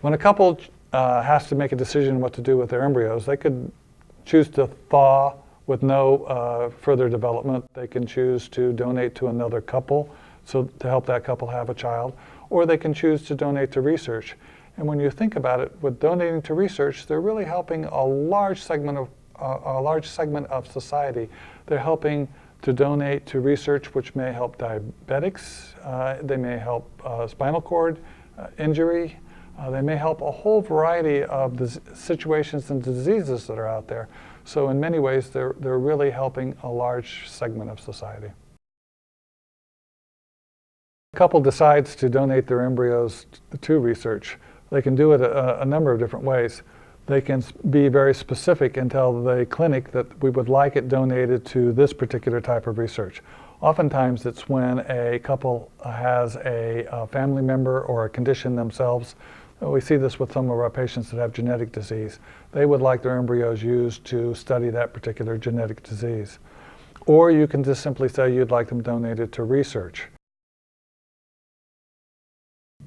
When a couple has to make a decision what to do with their embryos, they could choose to thaw with no further development. They can choose to donate to another couple to help that couple have a child, or they can choose to donate to research. And when you think about it, with donating to research, they're really helping a large segment of society. They're helping to donate to research which may help diabetics, they may help spinal cord injury, they may help a whole variety of the situations and diseases that are out there. So in many ways, they're really helping a large segment of society. A couple decides to donate their embryos to research. They can do it a number of different ways. They can be very specific and tell the clinic that we would like it donated to this particular type of research. Oftentimes it's when a couple has a family member or a condition themselves. We see this with some of our patients that have genetic disease. They would like their embryos used to study that particular genetic disease. Or you can just simply say you'd like them donated to research.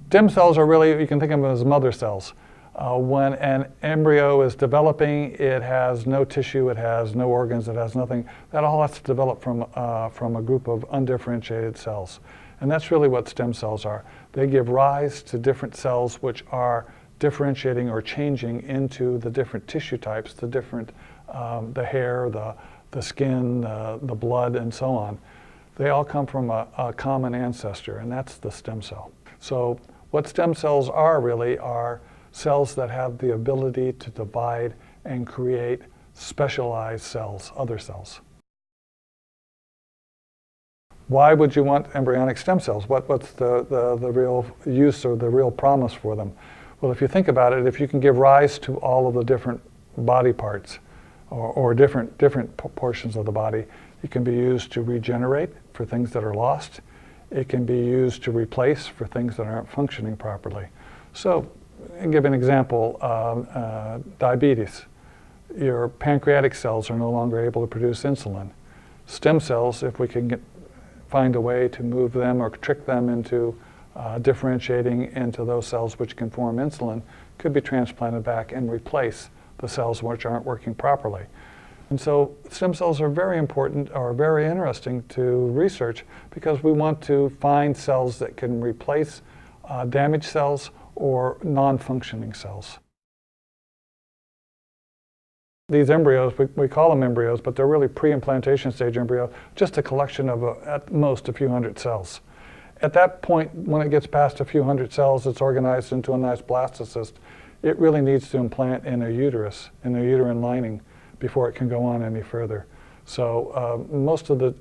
Stem cells are really, you can think of them as mother cells. When an embryo is developing, it has no tissue, it has no organs, it has nothing. That all has to develop from a group of undifferentiated cells. And that's really what stem cells are. They give rise to different cells which are differentiating or changing into the different tissue types, the different, the hair, the skin, the blood, and so on. They all come from a common ancestor, and that's the stem cell. So what stem cells are really are cells that have the ability to divide and create specialized cells, other cells. Why would you want embryonic stem cells? What's the real use or the real promise for them? Well, if you think about it, if you can give rise to all of the different body parts or different portions of the body, it can be used to regenerate for things that are lost. It can be used to replace for things that aren't functioning properly. So, I'll give an example, diabetes. Your pancreatic cells are no longer able to produce insulin. Stem cells, if we can find a way to move them or trick them into differentiating into those cells which can form insulin, could be transplanted back and replace the cells which aren't working properly. And so stem cells are very important or very interesting to research because we want to find cells that can replace damaged cells or non-functioning cells. These embryos, we call them embryos, but they're really pre-implantation stage embryo, just a collection of at most a few hundred cells. At that point, when it gets past a few hundred cells, it's organized into a nice blastocyst. It really needs to implant in a uterus, in a uterine lining, before it can go on any further. So most of the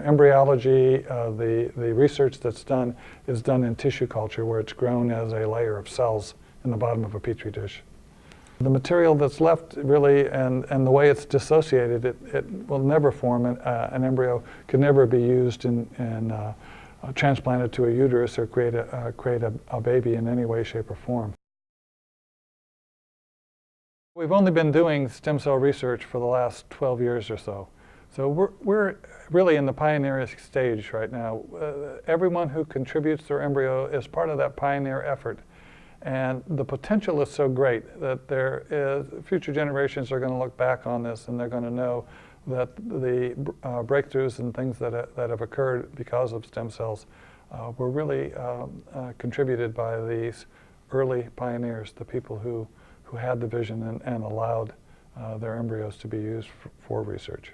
embryology, the research that's done is done in tissue culture where it's grown as a layer of cells in the bottom of a petri dish. The material that's left really and the way it's dissociated, it will never form an embryo, can never be used and transplanted to a uterus or create a baby in any way, shape, or form. We've only been doing stem cell research for the last 12 years or so. So we're really in the pioneering stage right now. Everyone who contributes their embryo is part of that pioneer effort. And the potential is so great that future generations are going to look back on this and they're going to know that the breakthroughs and things that have occurred because of stem cells were really contributed by these early pioneers, the people who had the vision and allowed their embryos to be used for research.